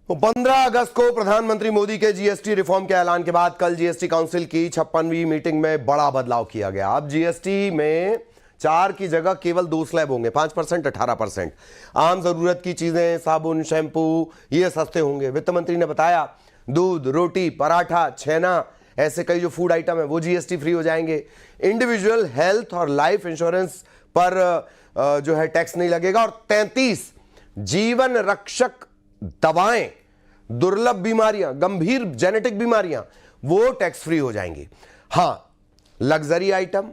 15 अगस्त को प्रधानमंत्री मोदी के जीएसटी रिफॉर्म के ऐलान के बाद कल जीएसटी काउंसिल की 56वीं मीटिंग में बड़ा बदलाव किया गया। अब जीएसटी में 4 की जगह केवल 2 स्लैब होंगे, 5%, 18%। आम जरूरत की चीजें, साबुन, शैंपू, ये सस्ते होंगे। वित्त मंत्री ने बताया दूध, रोटी, पराठा, छेना, ऐसे कई जो फूड आइटम है वो जीएसटी फ्री हो जाएंगे। इंडिविजुअल हेल्थ और लाइफ इंश्योरेंस पर जो है टैक्स नहीं लगेगा और 33 जीवन रक्षक दवाएं, दुर्लभ बीमारियां, गंभीर जेनेटिक बीमारियां, वो टैक्स फ्री हो जाएंगी। हां, लग्जरी आइटम,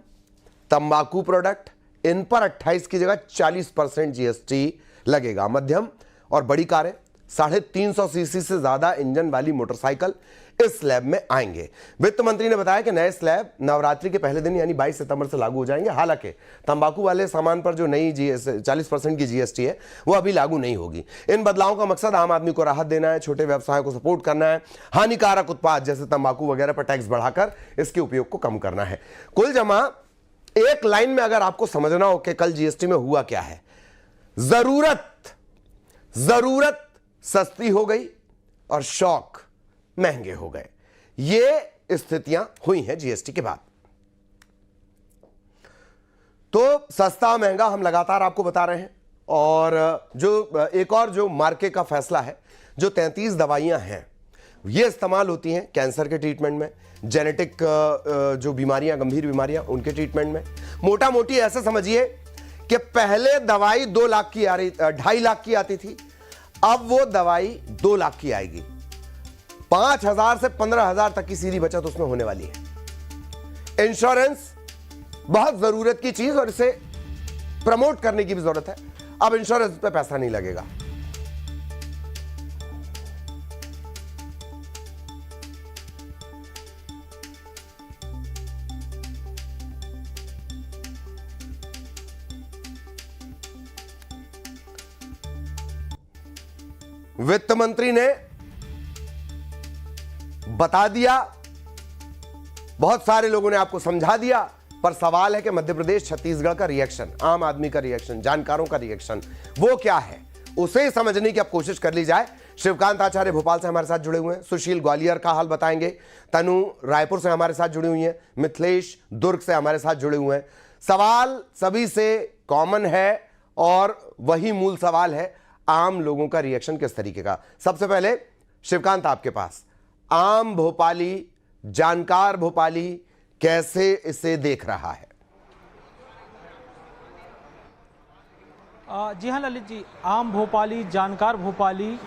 तंबाकू प्रोडक्ट, इन पर 28 की जगह 40% जीएसटी लगेगा। मध्यम और बड़ी कारें, 350 सीसी से ज्यादा इंजन वाली मोटरसाइकिल इस स्लैब में आएंगे। वित्त मंत्री ने बताया कि नए स्लैब नवरात्रि के पहले दिन यानी 22 सितंबर से लागू हो जाएंगे। हालांकि तंबाकू वाले सामान पर जो नई 40% की जीएसटी है वो अभी लागू नहीं होगी। इन बदलावों का मकसद आम आदमी को राहत देना है, छोटे व्यवसायों को सपोर्ट करना है, हानिकारक उत्पाद जैसे तंबाकू वगैरह पर टैक्स बढ़ाकर इसके उपयोग को कम करना है। कुल जमा एक लाइन में अगर आपको समझना हो कि कल जीएसटी में हुआ क्या है, जरूरत सस्ती हो गई और शौक महंगे हो गए। ये स्थितियां हुई हैं जीएसटी के बाद। तो सस्ता महंगा हम लगातार आपको बता रहे हैं। और जो एक और जो मार्के का फैसला है, जो 33 दवाइयां हैं ये इस्तेमाल होती हैं कैंसर के ट्रीटमेंट में, जेनेटिक जो बीमारियां, गंभीर बीमारियां, उनके ट्रीटमेंट में। मोटा मोटी ऐसे समझिए कि पहले दवाई 2 लाख की आ रही, 2.5 लाख की आती थी, अब वो दवाई 2 लाख की आएगी। 5,000 से 15,000 तक की सीधी बचत उसमें होने वाली है। इंश्योरेंस बहुत जरूरत की चीज और इसे प्रमोट करने की भी जरूरत है। अब इंश्योरेंस पे पैसा नहीं लगेगा। वित्त मंत्री ने बता दिया, बहुत सारे लोगों ने आपको समझा दिया, पर सवाल है कि मध्य प्रदेश, छत्तीसगढ़ का रिएक्शन, आम आदमी का रिएक्शन, जानकारों का रिएक्शन वो क्या है, उसे समझने की अब कोशिश कर ली जाए। शिवकांत आचार्य भोपाल से हमारे साथ जुड़े हुए हैं, सुशील ग्वालियर का हाल बताएंगे, तनु रायपुर से हमारे साथ जुड़ी हुई हैं, मिथिलेश दुर्ग से हमारे साथ जुड़े हुए हैं। सवाल सभी से कॉमन है और वही मूल सवाल है, आम लोगों का रिएक्शन किस तरीके का। सबसे पहले शिवकांत, आपके पास आम भोपाली, जानकार भोपाली कैसे इसे देख रहा है? जी हाँ ललित जी, आम भोपाली, जानकार भोपाली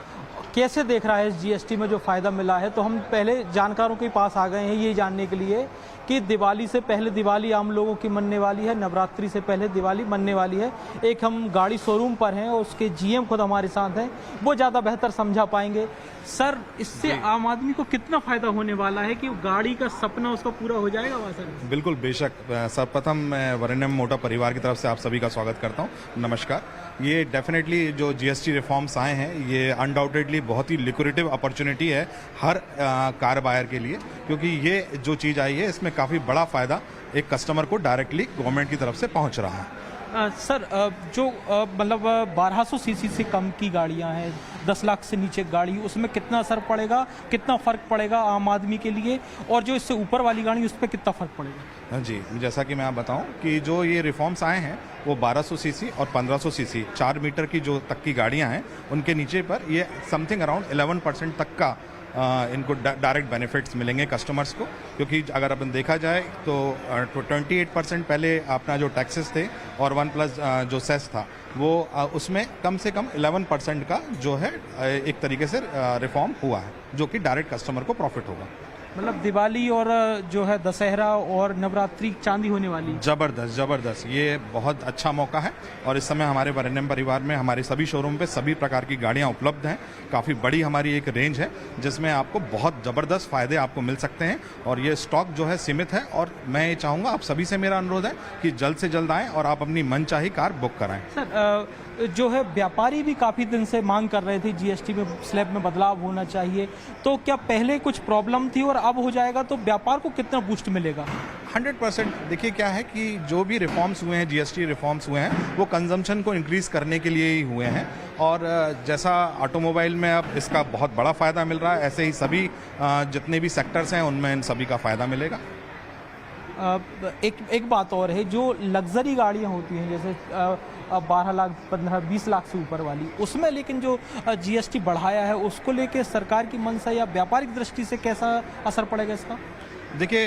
कैसे देख रहा है इस जीएसटी में जो फायदा मिला है। तो हम पहले जानकारों के पास आ गए हैं ये जानने के लिए कि दिवाली से पहले दिवाली आम लोगों की मनने वाली है, नवरात्रि से पहले दिवाली मनने वाली है। एक हम गाड़ी शोरूम पर हैं और उसके जीएम खुद हमारे साथ हैं, वो ज़्यादा बेहतर समझा पाएंगे। सर, इससे आम आदमी को कितना फायदा होने वाला है कि गाड़ी का सपना उसका पूरा हो जाएगा वहाँ सर? बिल्कुल, बेशक। सर्वप्रथम मैं वरेण्यम मोटर परिवार की तरफ से आप सभी का स्वागत करता हूँ। नमस्कार। ये डेफिनेटली जो जीएसटी रिफॉर्म्स आए हैं ये अनडाउटेडली बहुत ही लिक्विडेटिव अपॉर्चुनिटी है हर कार बायर के लिए, क्योंकि ये जो चीज़ आई है इसमें काफ़ी बड़ा फ़ायदा एक कस्टमर को डायरेक्टली गवर्नमेंट की तरफ से पहुंच रहा है। सर, जो मतलब 1200 सीसी से कम की गाड़ियां हैं, 10 लाख से नीचे गाड़ी, उसमें कितना असर पड़ेगा, कितना फ़र्क पड़ेगा आम आदमी के लिए, और जो इससे ऊपर वाली गाड़ी उस पर कितना फ़र्क पड़ेगा? जी, जैसा कि मैं आप बताऊं कि जो ये रिफॉर्म्स आए हैं वो 1200 सीसी और 1500 सीसी 4 मीटर की जो तक की गाड़ियां हैं उनके नीचे पर ये समथिंग अराउंड 11% तक का इनको डायरेक्ट बेनिफिट्स मिलेंगे कस्टमर्स को। क्योंकि अगर अपन देखा जाए तो 28% पहले अपना जो टैक्सेस थे और 1+ जो सेस था वो उसमें कम से कम 11% का जो है एक तरीके से रिफॉर्म हुआ है, जो कि डायरेक्ट कस्टमर को प्रॉफिट होगा। मतलब दिवाली और जो है दशहरा और नवरात्रि चांदी होने वाली। जबरदस्त, ये बहुत अच्छा मौका है। और इस समय हमारे वरेण्यम परिवार में हमारे सभी शोरूम पे सभी प्रकार की गाड़ियां उपलब्ध हैं। काफ़ी बड़ी हमारी एक रेंज है जिसमें आपको बहुत ज़बरदस्त फ़ायदे आपको मिल सकते हैं, और ये स्टॉक जो है सीमित है। और मैं ये चाहूँगा आप सभी से मेरा अनुरोध है कि जल्द से जल्द आएँ और आप अपनी मनचाही कार बुक कराएँ। सर, जो है व्यापारी भी काफ़ी दिन से मांग कर रहे थे जीएसटी में स्लैब में बदलाव होना चाहिए, तो क्या पहले कुछ प्रॉब्लम थी और अब हो जाएगा तो व्यापार को कितना बूस्ट मिलेगा? 100%। देखिए क्या है कि जो भी रिफॉर्म्स हुए हैं, जीएसटी रिफॉर्म्स हुए हैं, वो कंजम्पशन को इंक्रीज करने के लिए ही हुए हैं। और जैसा ऑटोमोबाइल में अब इसका बहुत बड़ा फ़ायदा मिल रहा है, ऐसे ही सभी जितने भी सेक्टर्स हैं उनमें इन सभी का फ़ायदा मिलेगा। एक बात और है, जो लग्जरी गाड़ियां होती हैं जैसे 12 लाख 15-20 लाख से ऊपर वाली, उसमें लेकिन जो जीएसटी बढ़ाया है उसको लेके सरकार की मंशा या व्यापारिक दृष्टि से कैसा असर पड़ेगा इसका? देखिए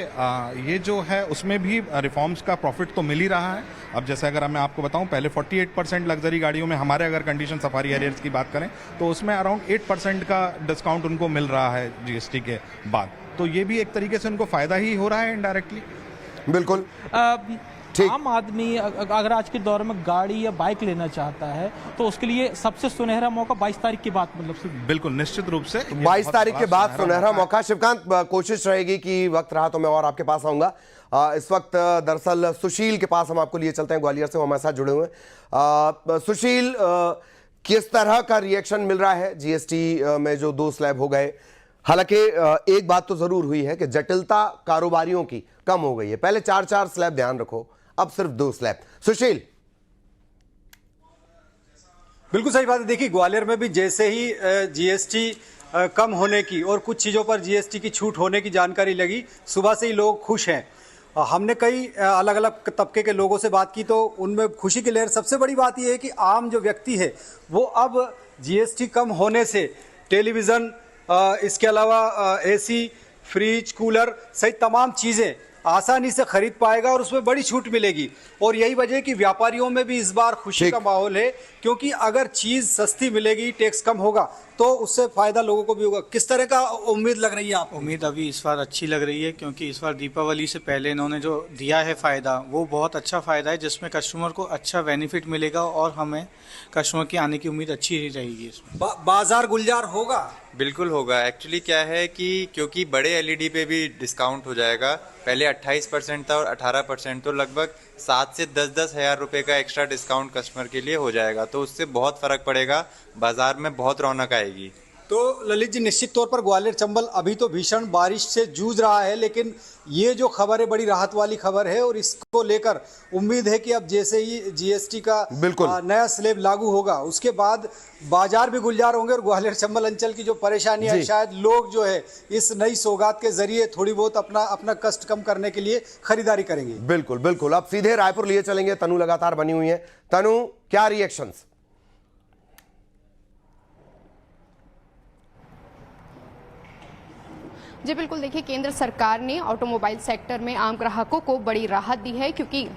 ये जो है उसमें भी रिफॉर्म्स का प्रॉफिट तो मिल ही रहा है। अब जैसे अगर मैं आपको बताऊं, पहले 48% लग्जरी गाड़ियों में हमारे अगर कंडीशन सफारी हैरियर्स की बात करें तो उसमें अराउंड 8% का डिस्काउंट उनको मिल रहा है जीएसटी के बाद। तो ये भी एक तरीके से उनको फायदा ही हो रहा है इनडायरेक्टली। बिल्कुल। आम आदमी अगर आज के दौर में गाड़ी या बाइक लेना चाहता है तो उसके लिए सबसे सुनहरा मौका 22 तारीख के बाद, मतलब से बिल्कुल निश्चित रूप से 22 तारीख के बाद सुनहरा मौका। शिवकांत, कोशिश रहेगी कि वक्त रहा तो मैं और आपके पास आऊंगा। इस वक्त दरअसल सुशील के पास हम आपको लिए चलते हैं, ग्वालियर से वो हमारे साथ जुड़े हुए हैं। सुशील, किस तरह का रिएक्शन मिल रहा है जीएसटी में जो 2 स्लैब हो गए? हालांकि एक बात तो जरूर हुई है कि जटिलता कारोबारियों की कम हो गई है। पहले 4-4 स्लैब, ध्यान रखो, अब सिर्फ 2 स्लैब। सुशील। बिल्कुल सही बात है। देखिए, ग्वालियर में भी जैसे ही जीएसटी कम होने की और कुछ चीज़ों पर जीएसटी की छूट होने की जानकारी लगी, सुबह से ही लोग खुश हैं। हमने कई अलग अलग तबके के लोगों से बात की तो उनमें खुशी की लहर। सबसे बड़ी बात यह है कि आम जो व्यक्ति है वो अब जीएसटी कम होने से टेलीविज़न, इसके अलावा एसी, फ्रिज, कूलर सहित तमाम चीज़ें आसानी से खरीद पाएगा और उसमें बड़ी छूट मिलेगी। और यही वजह है कि व्यापारियों में भी इस बार खुशी का माहौल है, क्योंकि अगर चीज़ सस्ती मिलेगी, टैक्स कम होगा तो उससे फायदा लोगों को भी होगा। किस तरह का उम्मीद लग रही है आपको? उम्मीद अभी इस बार अच्छी लग रही है, क्योंकि इस बार दीपावली से पहले इन्होंने जो दिया है फ़ायदा, वो बहुत अच्छा फ़ायदा है जिसमें कस्टमर को अच्छा बेनिफिट मिलेगा और हमें कस्टमर की आने की उम्मीद अच्छी ही रहेगी। इसमें बाजार गुलजार होगा। बिल्कुल होगा। एक्चुअली क्या है कि क्योंकि बड़े एलईडी पे भी डिस्काउंट हो जाएगा, पहले 28% था और 18%, तो लगभग 7 से 10 हज़ार रुपये का एक्स्ट्रा डिस्काउंट कस्टमर के लिए हो जाएगा। तो उससे बहुत फ़र्क पड़ेगा, बाज़ार में बहुत रौनक आएगी। तो ललित जी, निश्चित तौर पर ग्वालियर चंबल अभी तो भीषण बारिश से जूझ रहा है, लेकिन ये जो खबर है बड़ी राहत वाली खबर है और इसको लेकर उम्मीद है कि अब जैसे ही जीएसटी का नया स्लैब लागू होगा उसके बाद बाजार भी गुलजार होंगे और ग्वालियर चंबल अंचल की जो परेशानियां है, शायद लोग जो है इस नई सौगात के जरिए थोड़ी बहुत अपना कष्ट कम करने के लिए खरीदारी करेंगे। बिल्कुल बिल्कुल। अब सीधे रायपुर लिए चलेंगे, तनु लगातार बनी हुई है। तनु, क्या रिएक्शंस? जी बिल्कुल, देखिए, केंद्र सरकार ने ऑटोमोबाइल सेक्टर में आम ग्राहकों को बड़ी राहत दी है, क्योंकि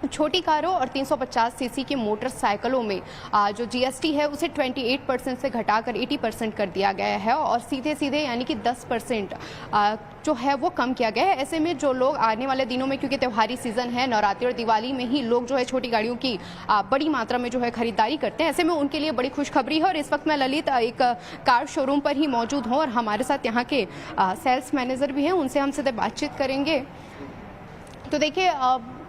छोटी कारों और 350 सीसी के मोटरसाइकिलों में जो जीएसटी है उसे 28% से घटाकर 80% कर दिया गया है और सीधे सीधे यानी कि 10% जो है वो कम किया गया है। ऐसे में जो लोग आने वाले दिनों में, क्योंकि त्योहारी सीजन है, नवरात्रि और दिवाली में ही लोग जो है छोटी गाड़ियों की बड़ी मात्रा में जो है खरीदारी करते हैं, ऐसे में उनके लिए बड़ी खुशखबरी है। और इस वक्त मैं ललित एक कार शोरूम पर ही मौजूद हूँ और हमारे साथ यहाँ के सेल्स मैनेजर भी हैं, उनसे हम सीधे बातचीत करेंगे। तो देखिए,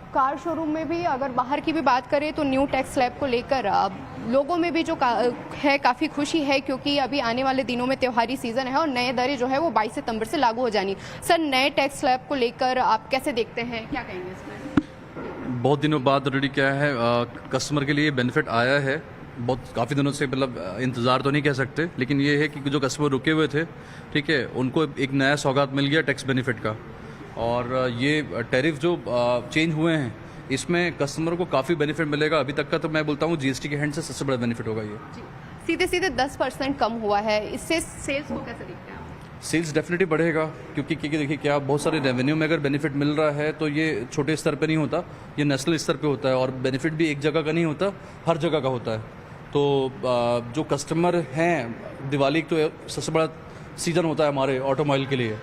कार शोरूम में भी अगर बाहर की भी बात करें तो न्यू टैक्स स्लैब को लेकर लोगों में भी जो है काफ़ी खुशी है, क्योंकि अभी आने वाले दिनों में त्योहारी सीज़न है और नए दरें जो है वो 22 सितंबर से लागू हो जानी। सर, नए टैक्स स्लैब को लेकर आप कैसे देखते हैं, क्या कहेंगे इसमें? बहुत दिनों बाद ऑलरेडी क्या है कस्टमर के लिए बेनिफिट आया है। बहुत काफ़ी दिनों से, मतलब इंतज़ार तो नहीं कह सकते, लेकिन ये है कि जो कस्टमर रुके हुए थे, ठीक है, उनको एक नया सौगात मिल गया टैक्स बेनिफिट का। और ये टैरिफ जो चेंज हुए हैं इसमें कस्टमर को काफ़ी बेनिफिट मिलेगा। अभी तक का तो मैं बोलता हूँ जीएसटी के हैंड से सबसे बड़ा बेनिफिट होगा ये। सीधे सीधे 10% कम हुआ है, इससे सेल्स को कैसे देखते हैं आप? सेल्स डेफिनेटली बढ़ेगा, क्योंकि देखिए क्या बहुत सारे रेवेन्यू में अगर बेनिफिट मिल रहा है तो ये छोटे स्तर पे नहीं होता, ये नेशनल स्तर पे होता है। और बेनिफिट भी एक जगह का नहीं होता, हर जगह का होता है। तो जो कस्टमर हैं, दिवाली तो सबसे बड़ा सीज़न होता है हमारे ऑटोमोबाइल के लिए,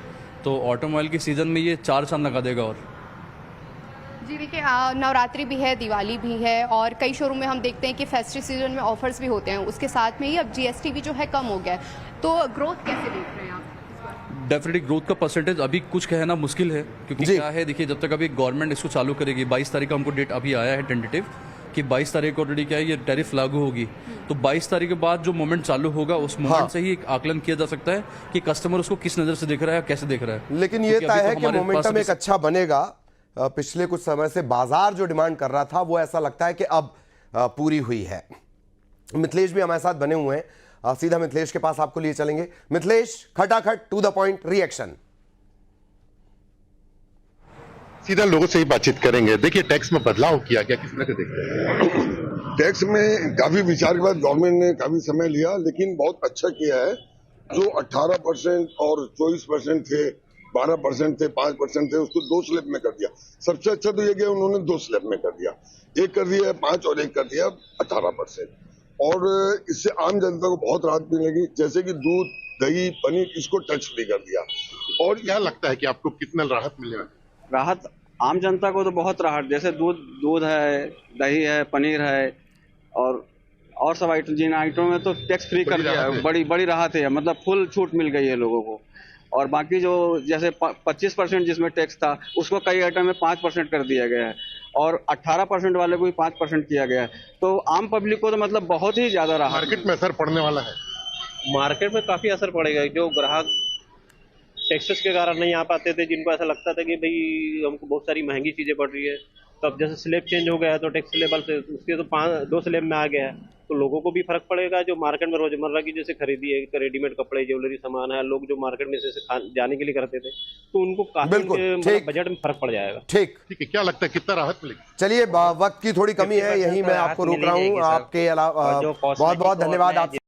तो ऑटोमोबाइल की सीज़न में ये 4 चांद लगा देगा। और जी देखिए, नवरात्रि भी है, दिवाली भी है और कई शोरूम में हम देखते हैं कि फेस्टिव सीजन में ऑफर्स भी होते हैं, उसके साथ में ही अब जीएसटी भी जो है कम हो गया है, तो ग्रोथ कैसे देख रहे हैं आप? डेफिनेटली ग्रोथ का परसेंटेज अभी कुछ कहना मुश्किल है, क्योंकि क्या है, देखिए, जब तक अभी गवर्नमेंट इसको चालू करेगी, 22 तारीख का हमको डेट अभी आया है टेंटेटिव कि 22 तारीख को ऑलरेडी क्या है ये टैरिफ लागू होगी, तो 22 तारीख के बाद जो मोमेंट चालू होगा उस मोमेंट से ही एक आकलन किया जा सकता है कि कस्टमर उसको किस नज़र से देख रहा है, कैसे देख रहा है। लेकिन ये तय है कि मोमेंटम एक अच्छा बनेगा। पिछले कुछ समय से बाजार जो डिमांड कर रहा था वो ऐसा लगता है कि अब पूरी हुई है। मिथिलेश भी हमारे साथ बने हुए हैं, सीधा मिथिलेश के पास आपको लिए चलेंगे। मिथिलेश, खटाखट टू द पॉइंट रिएक्शन। सीधा लोगों से ही बातचीत करेंगे। देखिए, टैक्स में बदलाव किया गया, किस तरह से देखते हैं? टैक्स में काफी विचार के बाद गवर्नमेंट ने काफी समय लिया, लेकिन बहुत अच्छा किया है। जो 18% और 24% थे, 12% थे, 5% थे, उसको 2 स्लैब में कर दिया। सबसे अच्छा तो ये कि उन्होंने 2 स्लैब में कर दिया, एक कर दिया 5 और एक कर दिया 18%। और इससे आम जनता को बहुत राहत मिलेगी, जैसे कि दूध, दही, पनीर, इसको टैक्स फ्री कर दिया। और क्या लगता है कि आपको कितना राहत मिलेगा? राहत आम जनता को तो बहुत राहत, जैसे दूध है, दही है, पनीर है और सब आइटम, जिन आइटमों में तो टैक्स फ्री कर दिया है, बड़ी राहत है। मतलब फुल छूट मिल गई है लोगों को। और बाकी जो जैसे 25% जिसमें टैक्स था, उसको कई आइटम में 5% कर दिया गया है और 18% वाले को भी 5% किया गया है। तो आम पब्लिक को तो मतलब बहुत ही ज्यादा राहत। मार्केट में असर पड़ने वाला है? मार्केट में काफी असर पड़ेगा। जो ग्राहक टैक्सेस के कारण नहीं आ पाते थे, जिनको ऐसा लगता था कि भाई हमको बहुत सारी महंगी चीजें पड़ रही है, तो अब जैसे स्लैब चेंज हो गया है तो टैक्स लेवल से उसके तो 2 स्लैब में आ गया है, तो लोगों को भी फर्क पड़ेगा। जो मार्केट में रोजमर्रा की जैसे खरीदी है, रेडीमेड कपड़े, ज्वेलरी सामान है, लोग जो मार्केट में से जाने के लिए करते थे, तो उनको काफी मतलब बजट में फर्क पड़ जाएगा। ठीक है, क्या लगता है कितना राहत मिलेगी? चलिए, वक्त की थोड़ी कमी है, यही मैं आपको रोक रहा हूँ। आपके अलावा बहुत बहुत धन्यवाद। आप